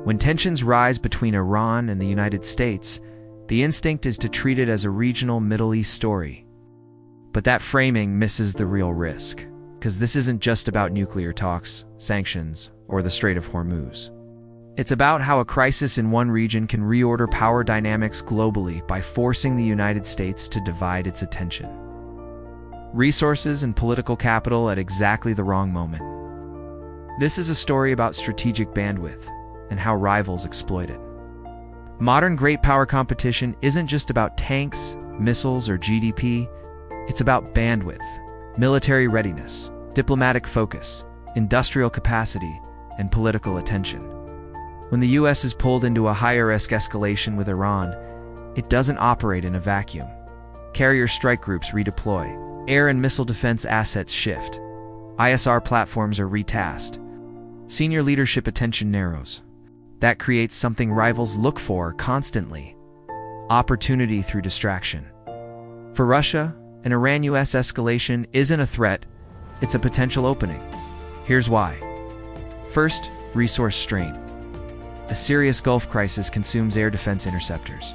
When tensions rise between Iran and the United States, the instinct is to treat it as a regional Middle East story. But that framing misses the real risk, because this isn't just about nuclear talks, sanctions, or the Strait of Hormuz. It's about how a crisis in one region can reorder power dynamics globally by forcing the United States to divide its attention. Resources and political capital at exactly the wrong moment. This is a story about strategic bandwidth and how rivals exploit it. Modern great power competition isn't just about tanks, missiles, or GDP. It's about bandwidth, military readiness, diplomatic focus, industrial capacity, and political attention. When the U.S. is pulled into a higher-risk escalation with Iran, it doesn't operate in a vacuum. Carrier strike groups redeploy, air and missile defense assets shift, ISR platforms are retasked, senior leadership attention narrows. That creates something rivals look for constantly: opportunity through distraction. For Russia, an Iran-US escalation isn't a threat, it's a potential opening. Here's why. First, resource strain. A serious Gulf crisis consumes air defense interceptors,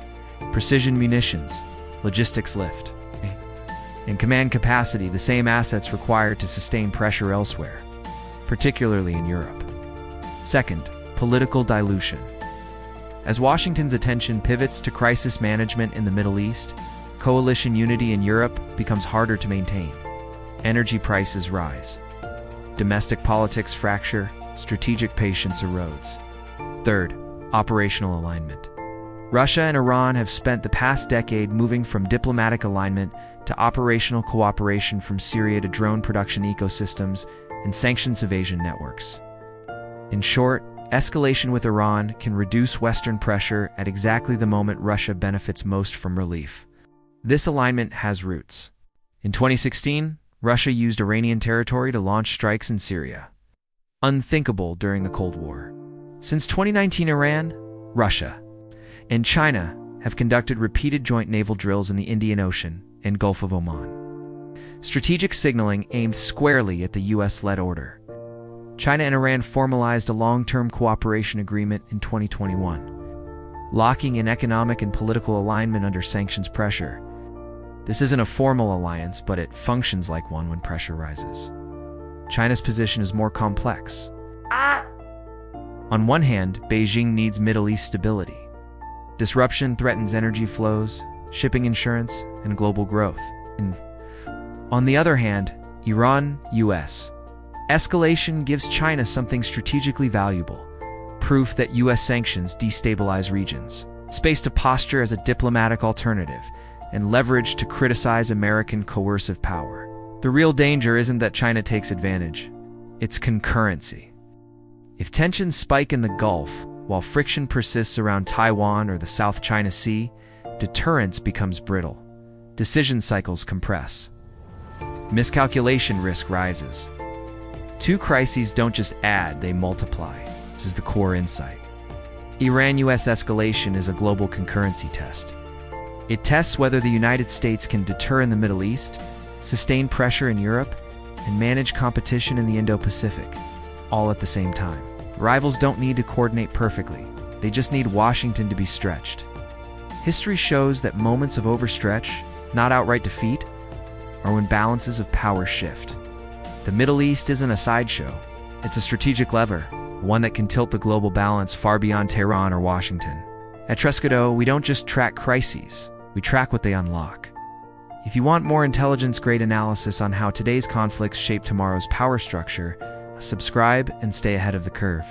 precision munitions, logistics lift, and command capacity, the same assets required to sustain pressure elsewhere, particularly in Europe. Second, political dilution. As Washington's attention pivots to crisis management in the Middle East, coalition unity in Europe becomes harder to maintain. Energy prices rise. Domestic politics fracture, strategic patience erodes. Third, operational alignment. Russia and Iran have spent the past decade moving from diplomatic alignment to operational cooperation, from Syria to drone production ecosystems and sanctions evasion networks. In short, escalation with Iran can reduce Western pressure at exactly the moment Russia benefits most from relief. This alignment has roots. In 2016, Russia used Iranian territory to launch strikes in Syria. Unthinkable during the Cold War. Since 2019, Iran, Russia, and China have conducted repeated joint naval drills in the Indian Ocean and Gulf of Oman. Strategic signaling aimed squarely at the U.S.-led order. China and Iran formalized a long-term cooperation agreement in 2021, locking in economic and political alignment under sanctions pressure. This isn't a formal alliance, but it functions like one when pressure rises. China's position is more complex. On one hand, Beijing needs Middle East stability. Disruption threatens energy flows, shipping insurance, and global growth. And on the other hand, Iran, U.S. escalation gives China something strategically valuable: proof that U.S. sanctions destabilize regions, space to posture as a diplomatic alternative, and leverage to criticize American coercive power. The real danger isn't that China takes advantage, it's concurrency. If tensions spike in the Gulf, while friction persists around Taiwan or the South China Sea, deterrence becomes brittle. Decision cycles compress. Miscalculation risk rises. Two crises don't just add, they multiply. This is the core insight. Iran-US escalation is a global concurrency test. It tests whether the United States can deter in the Middle East, sustain pressure in Europe, and manage competition in the Indo-Pacific, all at the same time. Rivals don't need to coordinate perfectly, they just need Washington to be stretched. History shows that moments of overstretch, not outright defeat, are when balances of power shift. The Middle East isn't a sideshow, it's a strategic lever, one that can tilt the global balance far beyond Tehran or Washington. At Trescudo, we don't just track crises, we track what they unlock. If you want more intelligence-grade analysis on how today's conflicts shape tomorrow's power structure, subscribe and stay ahead of the curve.